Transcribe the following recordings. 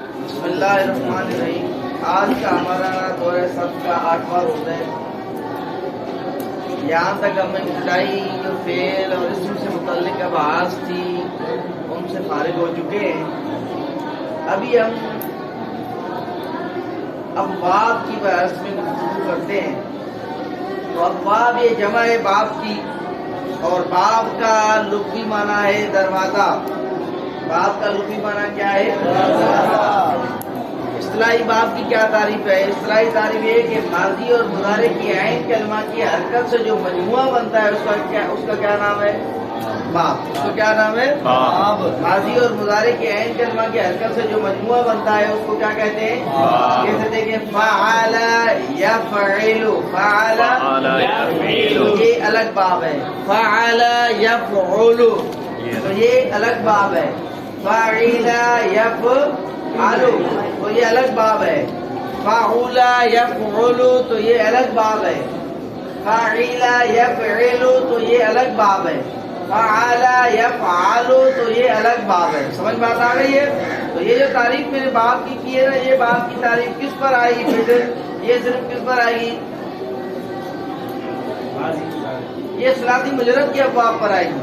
بسم اللہ الرحمن الرحیم۔ آج کا ہمارا دورہ سب کا 8واں روزہ ہے۔ یہاں تک ہم نے ابتدائی جو فعل اور اسم سے متعلق بحث تھی ان سے فارغ ہو چکے ہیں۔ ابھی ہم ابواب کی بحث میں گفتگو کرتے ہیں۔ تو ابواب یہ جمع ہے باب کی، اور باب کا لغوی معنی ہے دروازہ۔ باب کا لغوی معنی کیا ہے؟ اصطلاحی باب کی کیا تعریف ہے؟ اصطلاحی تعریف یہ ہے کہ ماضی اور مضارع کی عین کلمہ کی حرکت سے جو مجموعہ بنتا ہے اس کا کیا نام ہے؟ باب۔ اس کا کیا نام ہے؟ باب۔ ماضی اور مضارع کی عین کلمہ کی حرکت سے جو مجموعہ بنتا ہے اس کو کیا کہتے ہیں؟ جیسے دیکھیں فعل یفعل، فعل یہ الگ باب ہے۔ فعل یفعل تو یہ الگ باب ہے۔ فاعل یفعل تو یہ الگ باب ہے۔ فاعل یفعل تو یہ الگ باب ہے۔ فاعل یفعل تو یہ الگ باب ہے۔ فعل یفعل تو یہ الگ باب ہے۔ سمجھ بات آ گئی ہے؟ تو یہ جو تعریف میں نے باب کی ہے نا، یہ باب کی تعریف کس پر آئے گی؟ پھر یہ صرف کس پر آئے گی؟ یہ ثلاثی مجرد کے ابواب پر آئے گی۔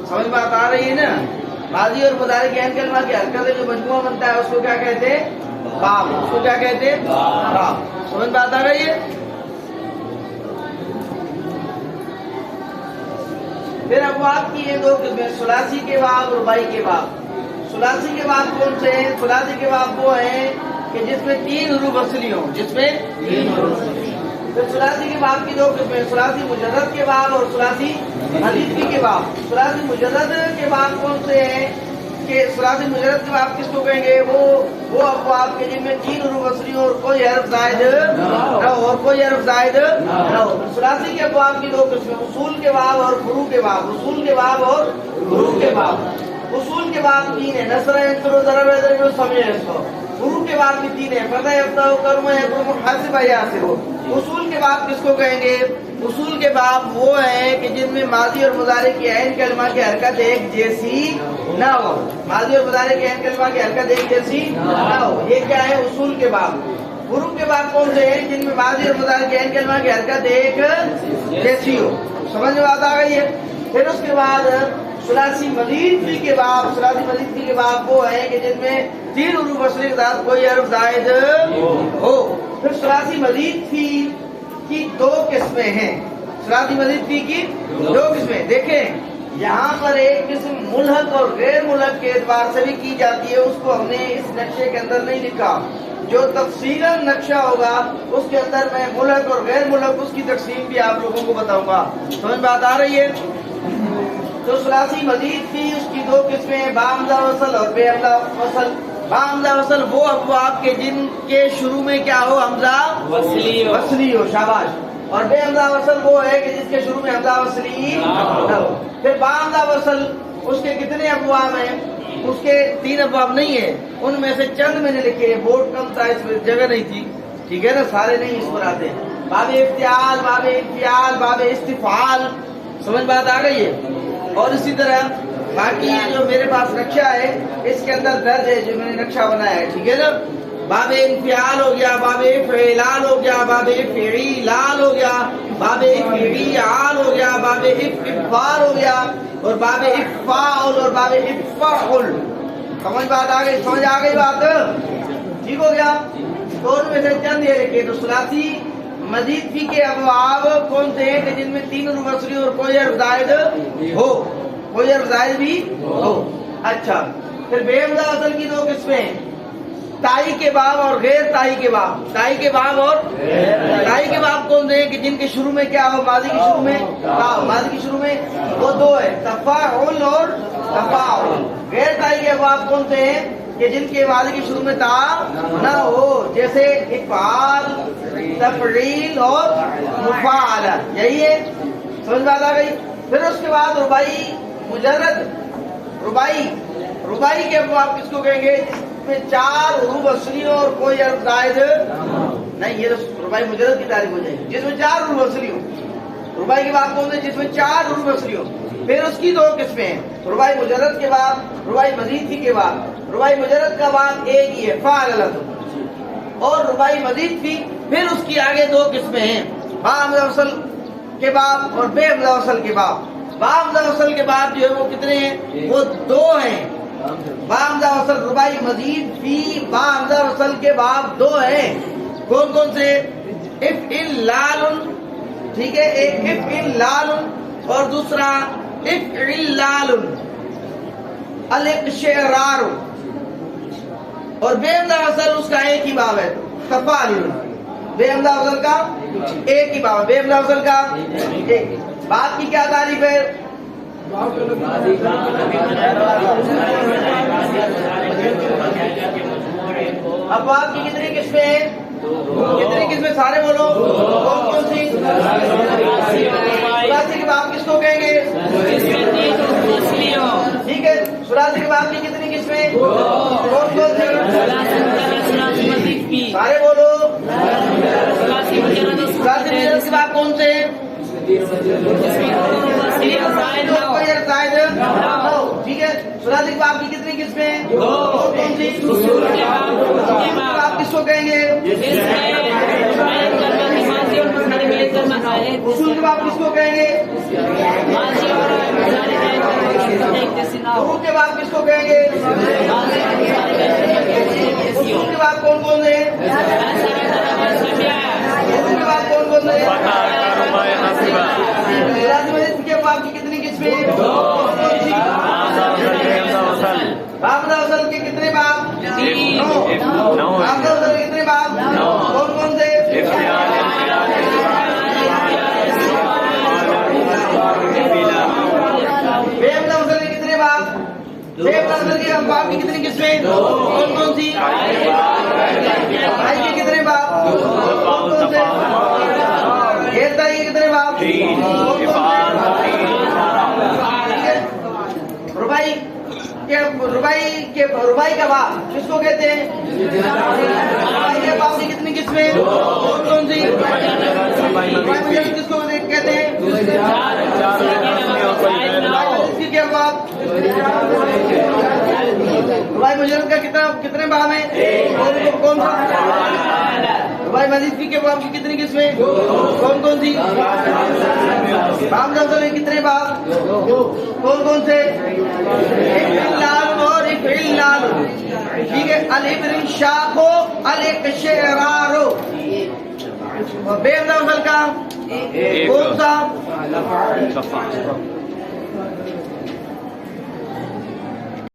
سمجھ بات آ رہی ہے نا؟ ماضی اور مضارع کی عین کلمہ کی حرکت سے جو مجموعہ بنتا ہے اس کو کیا کہتے ہیں؟ باب۔ اس کو کیا کہتے ہیں؟ باب۔ سمجھ بات آ رہی ہے؟ پھر ابواب کی یہ دو قسمیں، ثلاثی کے باب، رباعی کے باب۔ ثلاثی کے باب کون سے ہیں؟ ثلاثی کے باب وہ ہیں کہ جس میں 3 حروف اصلی ہوں، جس میں 3 حروف اصلی ہوں۔ پھر ثلاثی کے باب کی دو قسمیں، ثلاثی مجرد کے باب اور ثلاثی حدیثی کے باب۔ ثلاثی مجرد کے باب کون سے ہیں کہ ثلاثی مجرد کے باب کس کو کہیں گے؟ وہ ابواب کے جن میں 3 حروف اصلی ہو اور کوئی حرف زائد نہ ہو، اور کوئی حرف زائد نہ ہو۔ ثلاثی کے ابواب کی دو قسمیں، اصول کے باب اور فروع کے باب۔ اصول کے باب اور فروع کے باب۔ اصول کے باب 3 ہیں، نصر ینصر ضرب یضرب سمع یسمع۔ فروع کے باب بھی 3 ہیں، فتح یفتح کرم یکرم حاسب یحاسب۔ اصول کے باب کس کو کہیں گے؟ اصول کے باب وہ ہیں کہ جن میں ماضی اور مضارع کی عین کلمہ کی حرکت ایک جیسی نہ ہو۔ ماضی اور مضارع کی عین کلمہ کی حرکت ایک جیسی نہ ہو، یہ کیا ہے؟ اصول کے باب۔ فروع کے باب کون سے ہیں؟ جن میں ماضی اور مضارع کی عین کلمہ کی حرکت ایک جیسی ہو۔ سمجھ میں بات آ گئی ہے؟ پھر اس کے بعد ثلاثی مزید فی کے باب۔ ثلاثی مزید فی کے باب وہ ہیں کہ جن میں 3 حروف اصلی کے ساتھ کوئی حرف زائد ہو۔ پھر ثلاثی مزید فی کی 2 قسمیں ہیں۔ ثلاثی مزید فی کی 2 قسمیں دیکھیں، یہاں پر ایک قسم ملحق اور غیر ملحق کے اعتبار سے بھی کی جاتی ہے، اس کو ہم نے اس نقشے کے اندر نہیں لکھا۔ جو تفصیلاً نقشہ ہوگا اس کے اندر میں ملحق اور غیر ملحق اس کی تقسیم بھی آپ لوگوں کو بتاؤں گا۔ سمجھ بات آ رہی ہے؟ تو ثلاثی مزید فی اس کی 2 قسمیں، با حمزہ وصل اور بے حمزہ وصل۔ با حمزہ وصل وہ ابواب کے جن کے شروع میں کیا ہو؟ حمزہ وصلی ہو، شاباش۔ اور بے حمزہ وصل وہ ہے کہ جس کے شروع میں حمزہ وصلی نہ ہو۔ پھر با حمزہ وصل اس کے کتنے ابواب ہیں؟ اس کے 3 ابواب نہیں ہیں، ان میں سے چند میں نے لکھے، بورڈ کم تھا، اس میں جگہ نہیں تھی، ٹھیک ہے نا؟ سارے نہیں اس پر آتے۔ باب افتعال، باب انفعال، باب استفعال۔ سمجھ بات آ گئی ہے؟ اور اسی طرح باقی جو میرے پاس نقشہ ہے اس کے اندر درج ہے، جو میں نے نقشہ بنایا ہے، ٹھیک ہے نا؟ باب انفعال ہو گیا، باب فعلال ہو گیا، باب فعیلال ہو گیا، باب فعیعال ہو گیا، باب افعال ہو گیا، اور باب افعال اور باب افعل۔ سمجھ بات آ گئی؟ سمجھ آ گئی بات؟ ٹھیک ہو گیا؟ تو ان میں سے چند یہ لکھے۔ تو ثلاثی مزید فی کے ابواب کون سے ہیں کہ جن میں 3 حروف اصلی اور کوئی حرف زائد ہو، کوئی حرف زائد بھی ہو۔ اچھا، پھر بے حمزہ وصل کی 2 قسمیں، تائی کے باب اور غیر تائی کے باب۔ تائی کے باب اور تائی کے باب کون سے ہیں کہ جن کے شروع میں کیا ہو؟ ماضی کے شروع میں ماضی کے شروع میں وہ 2 ہے، تفاعل اور تفاعل۔ غیر تائی کے باب کون سے ہیں کہ جن کے ماضی کے شروع میں تا نہ ہو، جیسے افعال، تفعیل اور مفاعلہ، یہی ہے۔ سمجھ بات آ گئی؟ پھر اس کے بعد رباعی مجرد۔ رباعی کے ابواب کس کو کہیں گے؟ جس میں 4 حروف اصلی ہو اور کوئی حرف زائد نہیں، یہ تو رباعی مجرد کی تعریف ہو جائے گی، جس میں 4 حروف اصلی ہو۔ رباعی کے باب کون سے؟ جس میں 4 حروف اصلی ہو۔ پھر اس کی دو قسمیں ہیں، رباعی مجرد کے بعد، رباعی مزید فی کے بعد۔ رباعی مجرد کا بعد ایک ہی ہے فاعلۃ، اور رباعی مزید فی پھر اس کی آگے دو قسمیں ہیں، با حمزہ وصل کے بعد اور بے حمزہ وصل کے بعد۔ با حمزہ وصل کے بعد جو ہے وہ کتنے ہیں؟ وہ دو ہیں۔ با حمزہ وصل رباعی مزید فی با حمزہ وصل کے بعد دو ہیں، کون کون سے؟ افعلال، ٹھیک ہے، ایک افعلال اور دوسرا افعلال، الاقشعرار، اور بے حمزہ وصل اس کا ایک ہی باب ہے، تفاعل۔ بے حمزہ وصل کا ایک ہی باب، بے حمزہ وصل کا ایک۔ بات کی کیا تعریف ہے؟ اب بات کی کتنی قسمیں ہیں؟ کتنی قسمیں؟ سارے بولو، کون کون سی؟ ثلاثی کے بعد کس کو کہیں گے؟ ٹھیک ہے، ثلاثی کے بعد کی کتنی قسمیں؟ کون کون سی؟ سارے بولو۔ ثلاثی مجرد کے بعد کون سے؟ ٹھیک ہے، ثلاثی کے بعد کی کتنی قسمیں؟ کون سی؟ آپ کس کو کہیں گے؟ اصول کے بعد کس کو کہیں گے؟ حروف کے بعد کس کو کہیں گے؟ اصول کے بعد کون کون ہے؟ حروف کے بعد کون کون ہے؟ کے بعد کی کتنی قسمیں؟ حمزہ وصل کے کتنے باب؟ نو۔ حمزہ وصل کے کتنے باب؟ کون کون سے؟ بے حمزہ وصل کے کتنے باب؟ بے حمزہ وصل کے باب کی کتنی قسمیں؟ کون کون سی؟ آئی کے کتنے باب؟ کون کون سے؟ غیر تائی کے کتنے باب؟ رباعی کا باب کس کو کہتے ہیں؟ رباعی باب کی کتنی قسمیں؟ کون کون سی؟ رباعی مجرد کس کو کہتے ہیں؟ کیا باب؟ رباعی مجرد کا کتنے باب ہیں؟ کون سا؟ رباعی مزید فی کے باب کی کتنی قسمیں؟ کون کون سی؟ حمزہ وصل کے کتنے باب؟ کون کون سے؟ افعلال اور افعلال، ٹھیک ہے، الابرشاق، الاقشعرار، اور بے حمزہ وصل کا کون سا؟